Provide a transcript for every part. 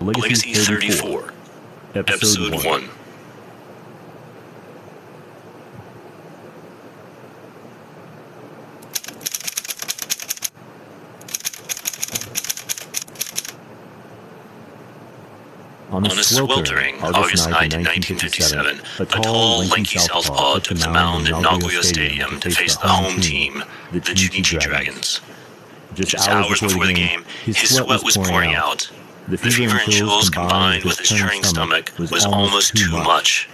Legacy 34, Episode 1. On a sweltering August night in 1957, a tall, lanky southpaw took the mound at Nagoya Stadium to face the home team, the Junichi Dragons. Just hours before the game, his sweat was pouring out. The fever and chills combined with his churning stomach was almost too much.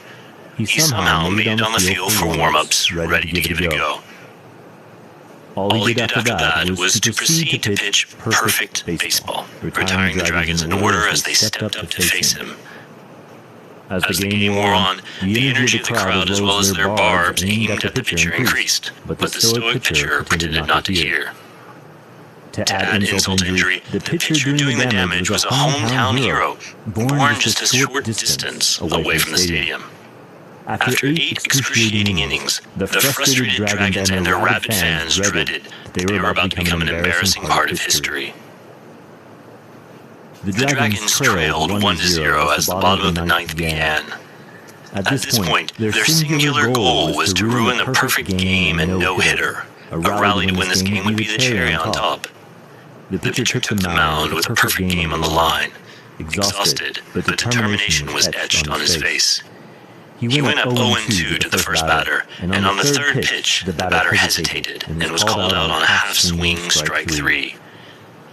He somehow made it on the field for warm-ups, ready to give it a go. All he did after that was to proceed to pitch perfect baseball, retiring the Dragons in order as they stepped up to face him. As the game wore on, the energy of the crowd as well as their barbs aimed at the pitcher increased, but the stoic pitcher pretended not to hear. To add insult to injury, the pitcher doing the damage was a hometown hero, born just a short distance away from the stadium. After 8 excruciating innings, the frustrated Dragons and their rabid fans dreaded they were about to become an embarrassing part of history. The Dragons trailed 1-0 as the bottom of the ninth began. At this point, their singular goal was to ruin the perfect game and no-hitter. A rally to win this game would be the cherry on top. The pitcher took the mound with a perfect game on the line. Exhausted, but determination was etched on his face. He went up 0-2 to the first batter, and on the third pitch, the batter hesitated and was called out on a half-swing strike 3.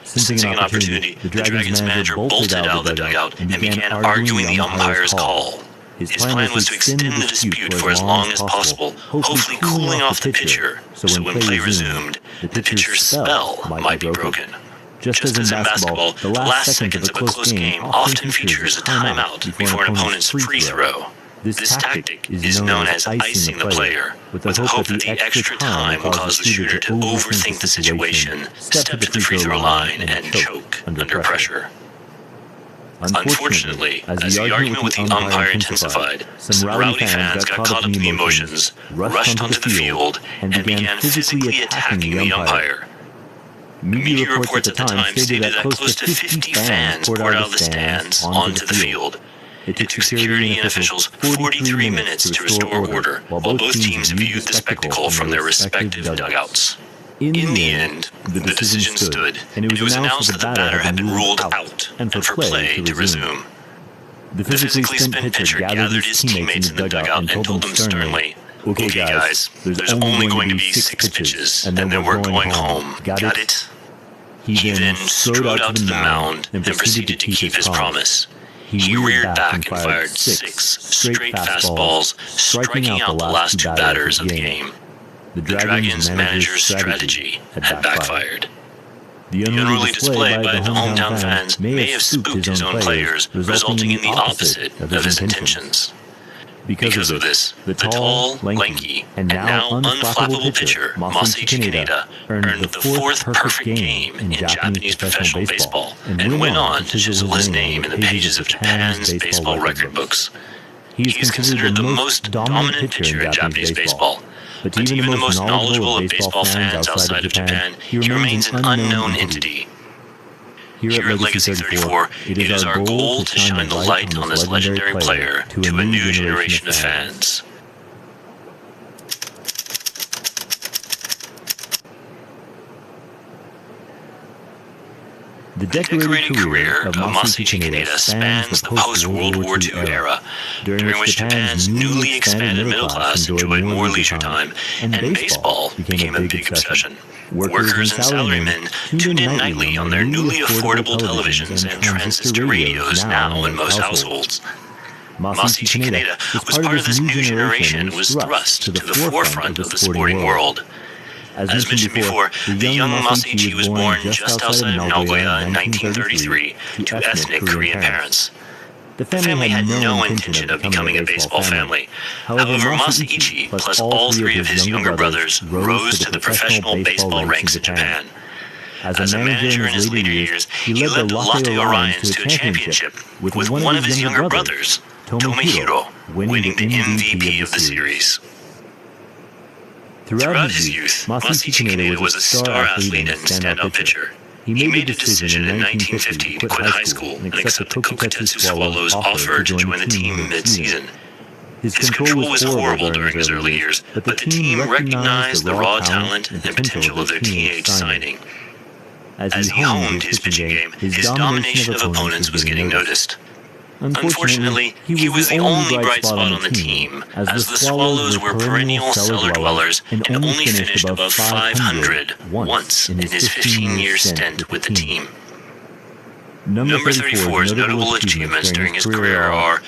Sensing an opportunity, the Dragons manager bolted out of the dugout and began arguing the umpire's call. His plan was to extend the dispute for as long as possible, hopefully cooling off the pitcher, so when play resumed, the pitcher's spell might be broken. Just as in basketball, the last seconds of a close game often features a timeout before an opponent's free throw. This tactic is known as icing the player, with the hope that the extra time will cause the shooter to overthink the situation, step to the free throw line, and choke under pressure. Unfortunately, as the argument with the umpire intensified, some rowdy fans got caught up in the emotions, rushed onto the field, and began physically attacking the umpire. Media reports at the time stated that close to 50 fans poured out of the stands onto the field. It took security and officials 43 minutes to restore order, while both teams viewed the spectacle from their respective dugouts. In the end, the decision stood, and it was announced that the batter had been ruled out, and for play to resume. The physically spent pitcher gathered his teammates in the dugout and told them sternly, "Okay guys, there's only going to be 6 pitches, and then we're going home. Got it?" He then strode out to the mound and proceeded to keep his promise. He reared back and fired 6 straight fastballs, striking out the last 2 batters of the game. The Dragons' manager's strategy had backfired. The unruly display by the hometown fans may have spooked his own players, resulting in the opposite of his intentions. Because of this, the tall, lanky, and now unflappable pitcher, Masaichi Kaneda, earned the 4th perfect game in Japanese professional baseball, and went on to chisel his name in the pages of Japan's baseball record books. He is considered the most dominant pitcher in Japanese baseball, but even the most knowledgeable of baseball fans outside of Japan, he remains an unknown entity. Here at Legacy 34, it is our goal to shine the light on this legendary player to a new generation of fans. The decorated career of Masaichi Kaneda spans the post-World War II era, during which Japan's newly expanded middle class enjoyed more leisure time, and baseball became a big obsession. Workers and salarymen tuned in nightly on their newly affordable televisions and transistor radios now in most households. Masaichi Kaneda was part of this new generation and was thrust to the forefront of the sporting world. As mentioned before, the young Masaichi was born just outside of Nagoya in 1933 to ethnic Korean parents. The family had no intention of becoming a baseball family. However, Masaichi, plus all 3 of his younger brothers, rose to the professional baseball ranks in Japan. As a manager in his later years, he led the Lotte Orions to a championship with one of his younger brothers, Tomohiro, winning the MVP of the series. Throughout his youth, Masaichi Kaneda was a star athlete and stand-up pitcher. He made a decision in 1950 to quit high school and accept the国鉄Swallows offer to join the team mid-season. His control was horrible during his early years, but the team recognized the raw talent and potential of their teenage signing. As he honed his pitching game, his domination of opponents was getting noticed. Unfortunately, he was the only bright spot on the team, as the Swallows were perennial cellar dwellers and only finished above 500 once in his 15-year stint with the team. Number 34's notable achievements during his career are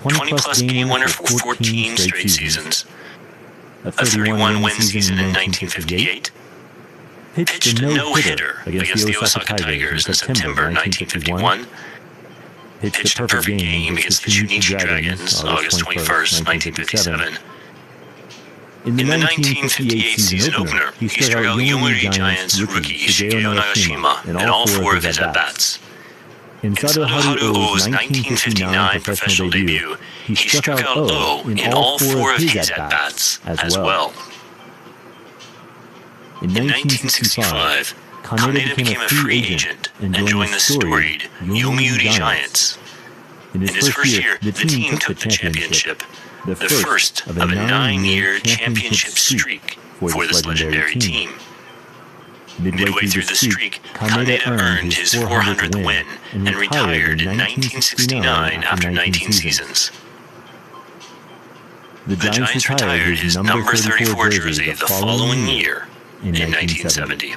20-plus game winner for 14 straight seasons, a 31-win season in 1958, pitched a no-hitter against the Osaka Tigers in September 1951, pitched a perfect game against the Chunichi Dragons August 21st, 1957. In the 1958 season opener, he struck out Yomiuri Giants rookie Shigeo Nagashima in all four of his at-bats. In Sado Haruo's 1959 professional debut, he struck out Oh in all four of his at-bats as well. In 1965, Kaneda became a free agent and joined the storied Yomiuri Giants. In his first year, the team took the championship, the first of a 9-year championship streak for this legendary team. Midway through the streak, Kaneda earned his 400th win and retired in 1969 after 19 seasons. The Giants retired his number 34 jersey the following year in 1970.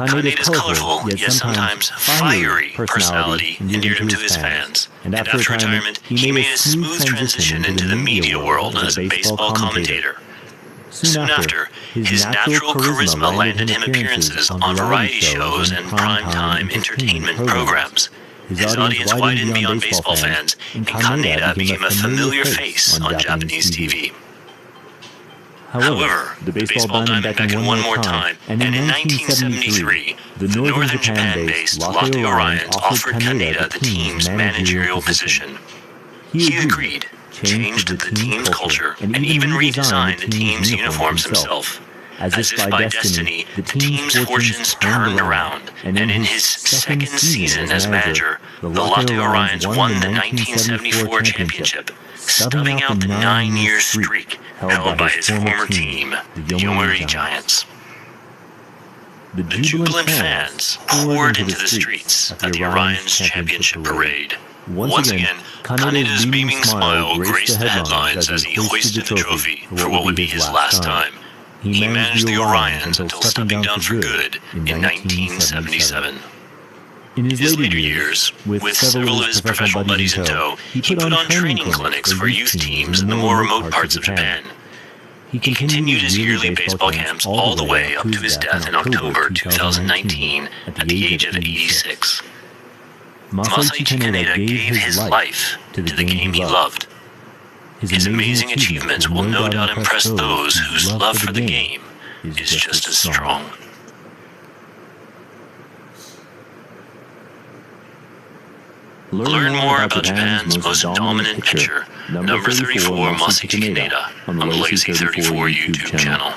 Kaneda's colorful, yet sometimes fiery personality endeared him to his fans, and after retirement, he made a smooth transition into the media world as a baseball commentator. Soon after, his natural charisma landed him appearances on variety shows and primetime entertainment programs. His audience widened beyond baseball fans, and Kaneda became a familiar face on Japanese TV. However, the baseball diamond back in one more time, and in 1973, the Northern Japan-based Lotte Orions offered Kaneda the team's managerial position. He agreed, changed the team's culture, and even redesigned the team's uniforms himself. As if by destiny, the team's fortunes turned around, and in his second season as manager, the Lotte Orions won the 1974 championship, stubbing out the 9-year streak held by his former team, the Yomiuri Giants. The jubilant fans poured into the streets at the Orions Championship Parade. Once again, Kaneda's beaming smile graced the headlines as he hoisted the trophy for what would be his last time. He managed the Orions until stepping down for good in 1977. In his later years, with several of his professional buddies in tow, he put on training clinics for youth teams in the more remote parts of Japan. He continued his yearly baseball camps all the way up to his death in October 2019 at the age of 86. Masaichi Kaneda gave his life to the game he loved. His amazing achievements will no doubt impress those whose love for the game is just as strong. Learn more about Japan's most dominant pitcher, number 34 Masaichi Kaneda, on the Legacy 34 YouTube channel.